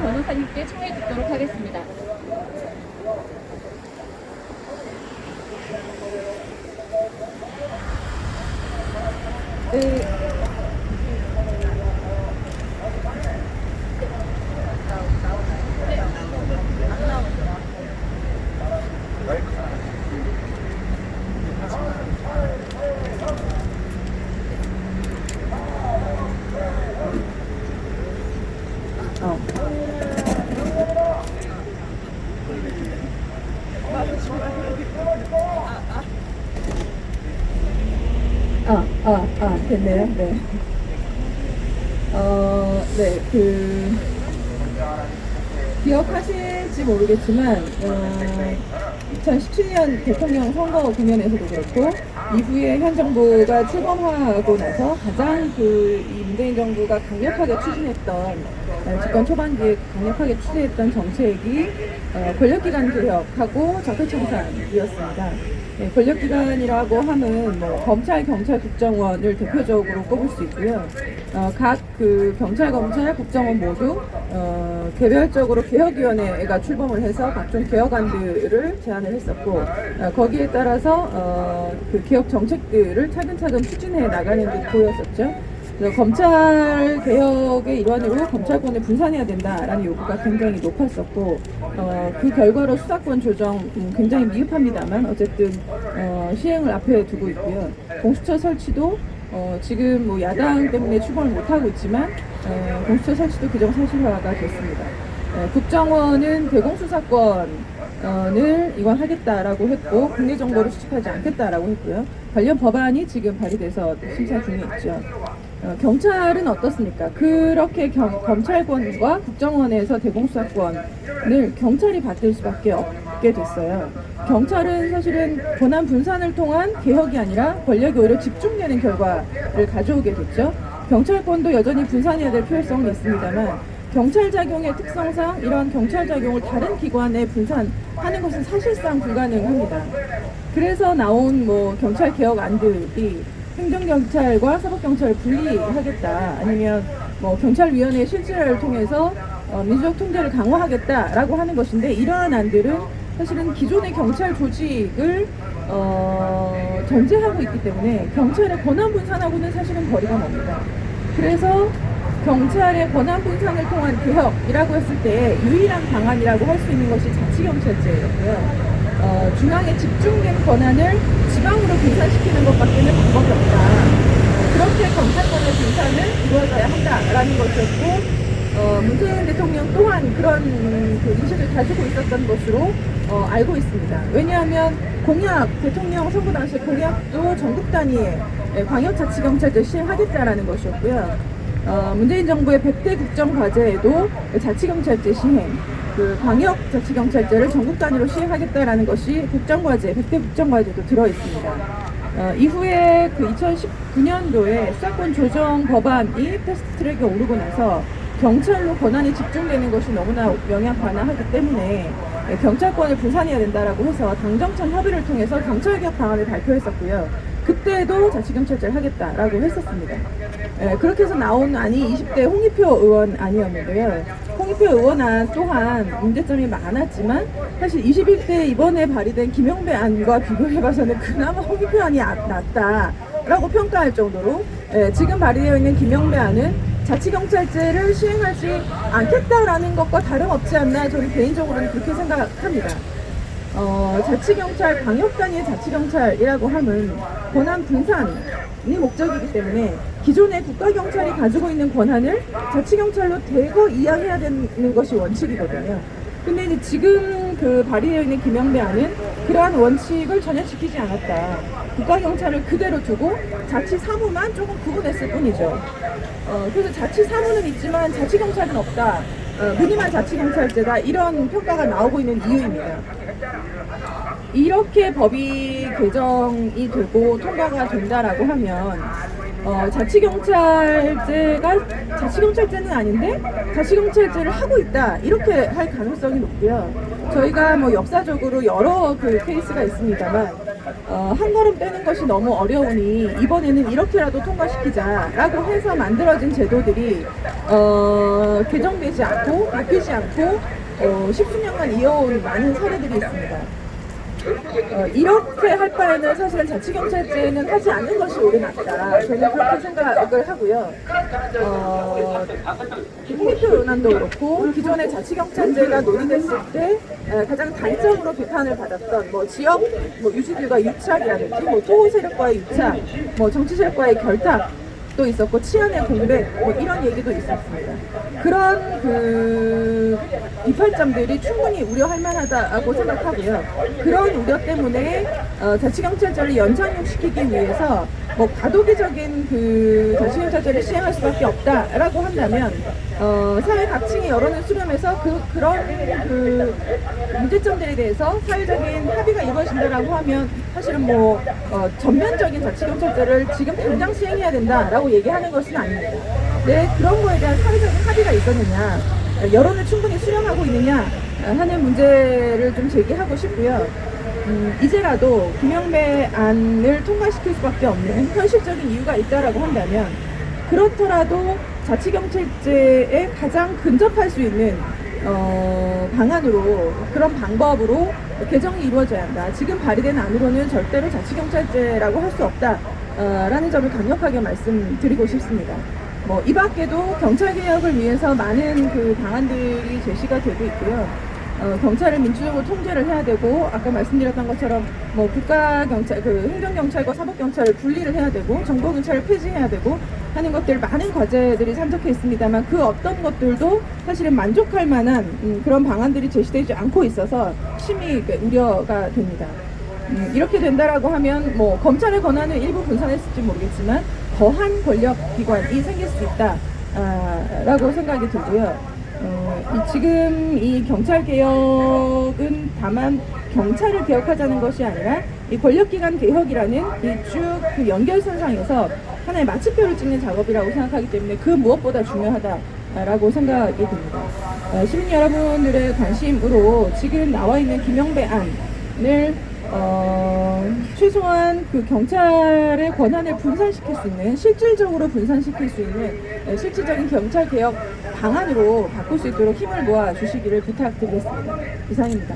변호사님께 청해 듣도록 하겠습니다. 네. 됐네요. 네. 네, 기억하실지 모르겠지만, 2017년 대통령 선거 국면에서도 그렇고, 이후에 현 정부가 출범하고 나서 가장 이 문재인 정부가 강력하게 추진했던, 집권 초반기에 강력하게 추진했던 정책이, 권력기관 개혁하고 적폐청산이었습니다. 네, 권력기관이라고 하면 검찰, 경찰, 국정원을 대표적으로 꼽을 수 있고요. 각 경찰, 검찰, 국정원 모두 개별적으로 개혁위원회가 출범을 해서 각종 개혁안들을 제안을 했었고, 거기에 따라서 개혁 정책들을 차근차근 추진해 나가는 듯 보였었죠. 검찰 개혁의 일환으로 검찰권을 분산해야 된다라는 요구가 굉장히 높았었고, 그 결과로 수사권 조정 굉장히 미흡합니다만 어쨌든 시행을 앞에 두고 있고요. 공수처 설치도 지금 야당 때문에 출범을 못하고 있지만 공수처 설치도 기정사실화가 됐습니다. 국정원은 대공수사권을 이관하겠다라고 했고 국내 정보를 수집하지 않겠다라고 했고요. 관련 법안이 지금 발의돼서 심사 중에 있죠. 경찰은 어떻습니까? 그렇게 검찰권과 국정원에서 대공수사권을 경찰이 받을 수밖에 없게 됐어요. 경찰은 사실은 권한 분산을 통한 개혁이 아니라 권력이 오히려 집중되는 결과를 가져오게 됐죠. 경찰권도 여전히 분산해야 될 필요성은 있습니다만 경찰 작용의 특성상 이러한 경찰 작용을 다른 기관에 분산하는 것은 사실상 불가능합니다. 그래서 나온 경찰 개혁 안들이 행정경찰과 사법경찰을 분리하겠다, 아니면 경찰위원회 실질을 통해서 민주적 통제를 강화하겠다라고 하는 것인데, 이러한 안들은 사실은 기존의 경찰 조직을 전제하고 있기 때문에 경찰의 권한 분산하고는 사실은 거리가 멉니다. 그래서 경찰의 권한 분산을 통한 개혁이라고 했을 때 유일한 방안이라고 할 수 있는 것이 자치경찰제였고요. 중앙에 집중된 권한을 지방으로 분산시키는 것밖에는 방법이 없다. 그렇게 검찰권의 분산을 이루어져야 한다라는 것이었고, 문재인 대통령 또한 그런 인식을 가지고 있었던 것으로 알고 있습니다. 왜냐하면 대통령 선거 당시 공약도 전국 단위의 광역자치경찰제 시행하겠다라는 것이었고요. 문재인 정부의 100대 국정과제에도 자치경찰제 시행, 광역자치경찰제를 전국 단위로 시행하겠다라는 것이 100대 국정과제도 들어있습니다. 이후에 2019년도에 수사권 조정 법안이 패스트트랙에 오르고 나서 경찰로 권한이 집중되는 것이 너무나 명약관화하기 때문에 경찰권을 분산해야 된다라고 해서 당정청 협의를 통해서 경찰개혁 방안을 발표했었고요. 그때도 자치경찰제를 하겠다라고 했었습니다. 그렇게 해서 나온 안이 20대 홍익표 의원 안이었는데요. 홍익표 의원 안 또한 문제점이 많았지만 사실 21대 이번에 발의된 김영배 안과 비교해봐서는 그나마 홍익표 안이 낫다라고 평가할 정도로 지금 발의되어 있는 김영배 안은 자치경찰제를 시행하지 않겠다라는 것과 다름없지 않나, 저는 개인적으로는 그렇게 생각합니다. 자치경찰, 광역단위의 자치경찰이라고 하면 권한 분산이 목적이기 때문에 기존의 국가경찰이 가지고 있는 권한을 자치경찰로 대거 이양해야 되는 것이 원칙이거든요. 근데 이제 지금 발의되어 있는 김영배 안은 그러한 원칙을 전혀 지키지 않았다. 국가경찰을 그대로 두고 자치사무만 조금 구분했을 뿐이죠. 그래서 자치사무는 있지만 자치경찰은 없다. 무늬만 자치경찰제다, 이런 평가가 나오고 있는 이유입니다. 이렇게 법이 개정이 되고 통과가 된다라고 하면 자치경찰제는 아닌데 자치경찰제를 하고 있다, 이렇게 할 가능성이 높고요. 저희가 역사적으로 여러 케이스가 있습니다만 한 걸음 빼는 것이 너무 어려우니 이번에는 이렇게라도 통과시키자라고 해서 만들어진 제도들이 개정되지 않고 바뀌지 않고 십수년간 이어온 많은 사례들이 있습니다. 이렇게 할 바에는 사실은 자치경찰제는 하지 않는 것이 오히려 낫다. 저는 그렇게 생각을 하고요. 홍익표 의원도 그렇고 기존의 자치경찰제가 논의됐을 때 가장 단점으로 비판을 받았던 뭐 지역 유지들과 유착이라든지 뭐 토호 세력과의 유착, 뭐 정치 세력과의 결탁 도 있었고 치안의 공백 뭐 이런 얘기도 있었습니다. 그런 그 비판점들이 충분히 우려할 만하다고 생각하고요. 그런 우려 때문에 자치경찰제를 연장시키기 위해서 뭐 과도기적인 그 자치경찰제를 시행할 수밖에 없다라고 한다면 사회 각층의 여론을 수렴해서 그런 그 문제점들에 대해서 사회적인 합의가 이루어진다라고 하면 사실은 뭐 전면적인 자치경찰제를 지금 당장 시행해야 된다라고 얘기하는 것은 아닙니다. 네, 그런 거에 대한 사회적인 합의가 있었느냐, 여론을 충분히 수렴하고 있느냐 하는 문제를 좀 제기하고 싶고요. 이제라도 김영배 안을 통과시킬 수밖에 없는 현실적인 이유가 있다라고 한다면 그렇더라도 자치경찰제에 가장 근접할 수 있는 방안으로 그런 방법으로 개정이 이루어져야 한다. 지금 발의된 안으로는 절대로 자치경찰제라고 할 수 없다라는 점을 강력하게 말씀드리고 싶습니다. 뭐 이 밖에도 경찰개혁을 위해서 많은 그 방안들이 제시가 되고 있고요. 경찰을 민주적으로 통제를 해야 되고 아까 말씀드렸던 것처럼 뭐 국가경찰, 그 행정경찰과 사법경찰을 분리를 해야 되고 정보경찰을 폐지해야 되고 하는 것들 많은 과제들이 산적해 있습니다만 그 어떤 것들도 사실은 만족할 만한 그런 방안들이 제시되지 않고 있어서 심히 우려가 됩니다. 이렇게 된다라고 하면 뭐 검찰의 권한을 일부 분산했을지 모르겠지만 더한 권력기관이 생길 수 있다라고 생각이 들고요. 지금 이 경찰개혁은 다만 경찰을 개혁하자는 것이 아니라 이 권력기관 개혁이라는 이 쭉 그 연결선상에서 하나의 마침표를 찍는 작업이라고 생각하기 때문에 그 무엇보다 중요하다라고 생각이 듭니다. 시민 여러분들의 관심으로 지금 나와 있는 김영배 안을 최소한 그 경찰의 권한을 분산시킬 수 있는, 실질적으로 분산시킬 수 있는 실질적인 경찰개혁 방안으로 바꿀 수 있도록 힘을 모아 주시기를 부탁드리겠습니다. 이상입니다.